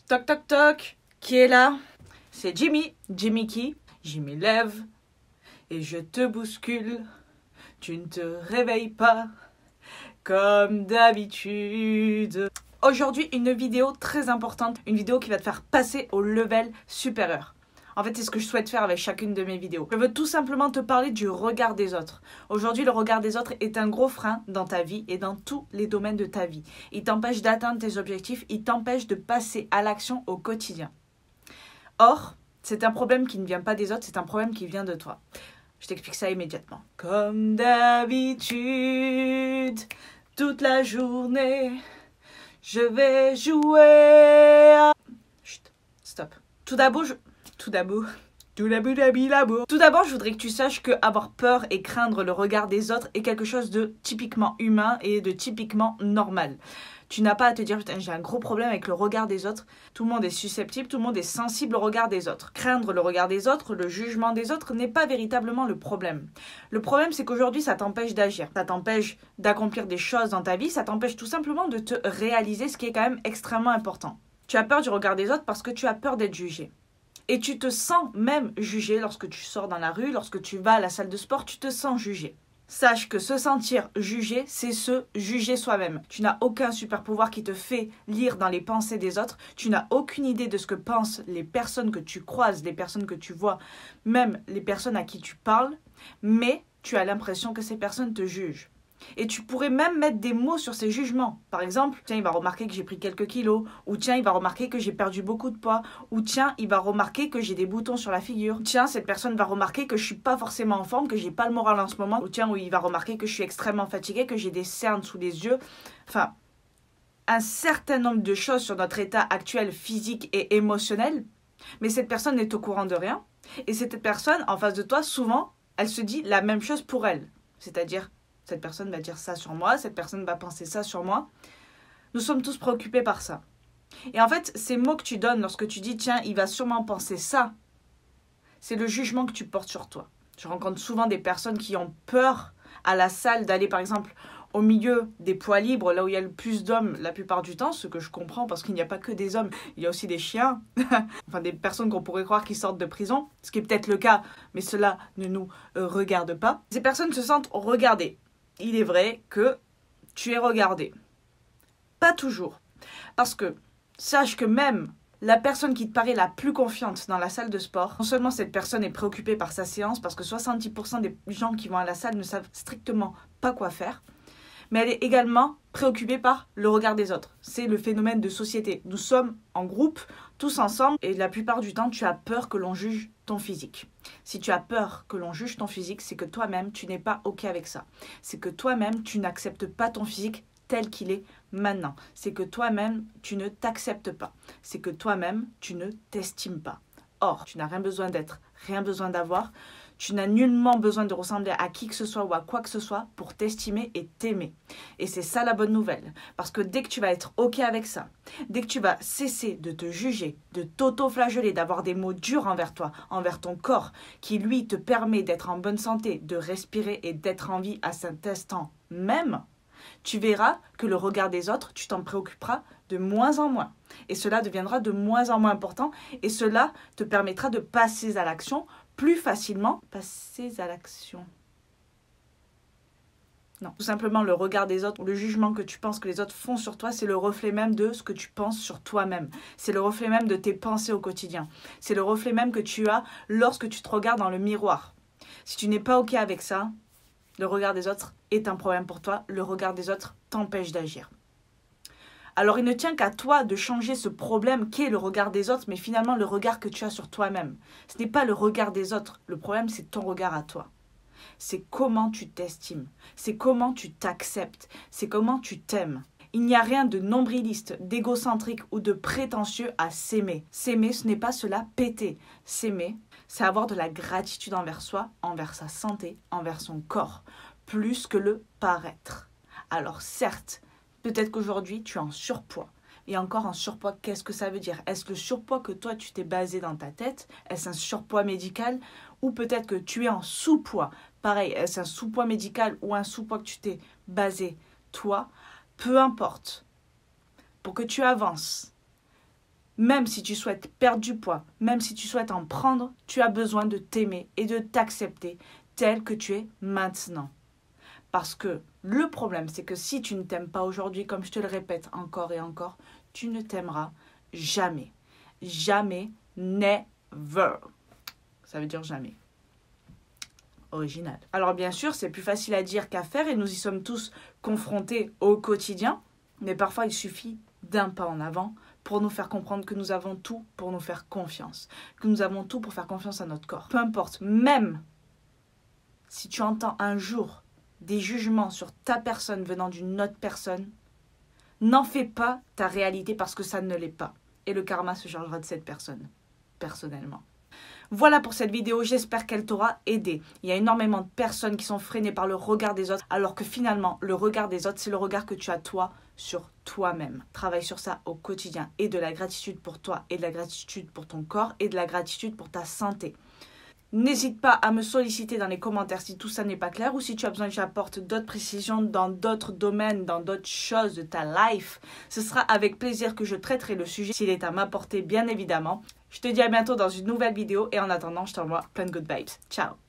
Toc toc toc, qui est là? C'est Jimmy. Jimmy qui? Jimmy lève et je te bouscule. Tu ne te réveilles pas comme d'habitude. Aujourd'hui, une vidéo très importante, une vidéo qui va te faire passer au level supérieur. En fait, c'est ce que je souhaite faire avec chacune de mes vidéos. Je veux tout simplement te parler du regard des autres. Aujourd'hui, le regard des autres est un gros frein dans ta vie et dans tous les domaines de ta vie. Il t'empêche d'atteindre tes objectifs, il t'empêche de passer à l'action au quotidien. Or, c'est un problème qui ne vient pas des autres, c'est un problème qui vient de toi. Je t'explique ça immédiatement. Comme d'habitude, toute la journée, je vais jouer. Chut, stop. Tout d'abord, je voudrais que tu saches que avoir peur et craindre le regard des autres est quelque chose de typiquement humain et de typiquement normal. Tu n'as pas à te dire, putain, j'ai un gros problème avec le regard des autres. Tout le monde est susceptible, tout le monde est sensible au regard des autres. Craindre le regard des autres, le jugement des autres n'est pas véritablement le problème. Le problème, c'est qu'aujourd'hui, ça t'empêche d'agir. Ça t'empêche d'accomplir des choses dans ta vie. Ça t'empêche tout simplement de te réaliser, ce qui est quand même extrêmement important. Tu as peur du regard des autres parce que tu as peur d'être jugé. Et tu te sens même jugé lorsque tu sors dans la rue, lorsque tu vas à la salle de sport, tu te sens jugé. Sache que se sentir jugé, c'est se juger soi-même. Tu n'as aucun super pouvoir qui te fait lire dans les pensées des autres. Tu n'as aucune idée de ce que pensent les personnes que tu croises, les personnes que tu vois, même les personnes à qui tu parles. Mais tu as l'impression que ces personnes te jugent. Et tu pourrais même mettre des mots sur ces jugements. Par exemple, tiens, il va remarquer que j'ai pris quelques kilos. Ou tiens, il va remarquer que j'ai perdu beaucoup de poids. Ou tiens, il va remarquer que j'ai des boutons sur la figure. Tiens, cette personne va remarquer que je suis pas forcément en forme, que j'ai pas le moral en ce moment. Ou tiens, oui, il va remarquer que je suis extrêmement fatiguée, que j'ai des cernes sous les yeux. Enfin, un certain nombre de choses sur notre état actuel physique et émotionnel. Mais cette personne n'est au courant de rien. Et cette personne, en face de toi, souvent, elle se dit la même chose pour elle. C'est-à-dire, cette personne va dire ça sur moi, cette personne va penser ça sur moi. Nous sommes tous préoccupés par ça. Et en fait, ces mots que tu donnes lorsque tu dis « tiens, il va sûrement penser ça », c'est le jugement que tu portes sur toi. Je rencontre souvent des personnes qui ont peur à la salle d'aller par exemple au milieu des poids libres, là où il y a le plus d'hommes la plupart du temps, ce que je comprends parce qu'il n'y a pas que des hommes, il y a aussi des chiens, enfin des personnes qu'on pourrait croire qui sortent de prison, ce qui est peut-être le cas, mais cela ne nous regarde pas. Ces personnes se sentent regardées. Il est vrai que tu es regardé. Pas toujours. Parce que sache que même la personne qui te paraît la plus confiante dans la salle de sport, non seulement cette personne est préoccupée par sa séance, parce que 70% des gens qui vont à la salle ne savent strictement pas quoi faire, mais elle est également préoccupée par le regard des autres. C'est le phénomène de société. Nous sommes en groupe, tous ensemble, et la plupart du temps, tu as peur que l'on juge ton physique. Si tu as peur que l'on juge ton physique, c'est que toi-même, tu n'es pas OK avec ça. C'est que toi-même, tu n'acceptes pas ton physique tel qu'il est maintenant. C'est que toi-même, tu ne t'acceptes pas. C'est que toi-même, tu ne t'estimes pas. Or, tu n'as rien besoin d'être, rien besoin d'avoir. Tu n'as nullement besoin de ressembler à qui que ce soit ou à quoi que ce soit pour t'estimer et t'aimer. Et c'est ça la bonne nouvelle. Parce que dès que tu vas être OK avec ça, dès que tu vas cesser de te juger, de t'auto-flageller, d'avoir des mots durs envers toi, envers ton corps, qui lui te permet d'être en bonne santé, de respirer et d'être en vie à cet instant même, tu verras que le regard des autres, tu t'en préoccuperas de moins en moins. Et cela deviendra de moins en moins important et cela te permettra de passer à l'action plus facilement. Passer à l'action. Non, tout simplement le regard des autres ou le jugement que tu penses que les autres font sur toi, c'est le reflet même de ce que tu penses sur toi-même. C'est le reflet même de tes pensées au quotidien. C'est le reflet même que tu as lorsque tu te regardes dans le miroir. Si tu n'es pas OK avec ça, le regard des autres est un problème pour toi. Le regard des autres t'empêche d'agir. Alors il ne tient qu'à toi de changer ce problème qu'est le regard des autres, mais finalement le regard que tu as sur toi-même. Ce n'est pas le regard des autres, le problème c'est ton regard à toi. C'est comment tu t'estimes, c'est comment tu t'acceptes, c'est comment tu t'aimes. Il n'y a rien de nombriliste, d'égocentrique ou de prétentieux à s'aimer. S'aimer, ce n'est pas se la péter. S'aimer, c'est avoir de la gratitude envers soi, envers sa santé, envers son corps, plus que le paraître. Alors certes, peut-être qu'aujourd'hui, tu es en surpoids. Et encore en surpoids, qu'est-ce que ça veut dire? Est-ce le surpoids que toi, tu t'es basé dans ta tête? Est-ce un surpoids médical? Ou peut-être que tu es en sous-poids? Pareil, est-ce un sous-poids médical ou un sous-poids que tu t'es basé toi? Peu importe. Pour que tu avances, Même si tu souhaites perdre du poids, même si tu souhaites en prendre, tu as besoin de t'aimer et de t'accepter tel que tu es maintenant. Parce que le problème, c'est que si tu ne t'aimes pas aujourd'hui, comme je te le répète encore et encore, tu ne t'aimeras jamais. Jamais, never. Ça veut dire jamais. Original. Alors bien sûr, c'est plus facile à dire qu'à faire et nous y sommes tous confrontés au quotidien. Mais parfois, il suffit d'un pas en avant pour nous faire comprendre que nous avons tout pour nous faire confiance. Que nous avons tout pour faire confiance à notre corps. Peu importe, même si tu entends un jour des jugements sur ta personne venant d'une autre personne, n'en fais pas ta réalité parce que ça ne l'est pas. Et le karma se chargera de cette personne, personnellement. Voilà pour cette vidéo, j'espère qu'elle t'aura aidé. Il y a énormément de personnes qui sont freinées par le regard des autres, alors que finalement, le regard des autres, c'est le regard que tu as toi sur toi-même. Travaille sur ça au quotidien et de la gratitude pour toi et de la gratitude pour ton corps et de la gratitude pour ta santé. N'hésite pas à me solliciter dans les commentaires si tout ça n'est pas clair ou si tu as besoin que j'apporte d'autres précisions dans d'autres domaines, dans d'autres choses de ta life. Ce sera avec plaisir que je traiterai le sujet s'il est à m'apporter, bien évidemment. Je te dis à bientôt dans une nouvelle vidéo et en attendant, je t'envoie plein de good vibes. Ciao!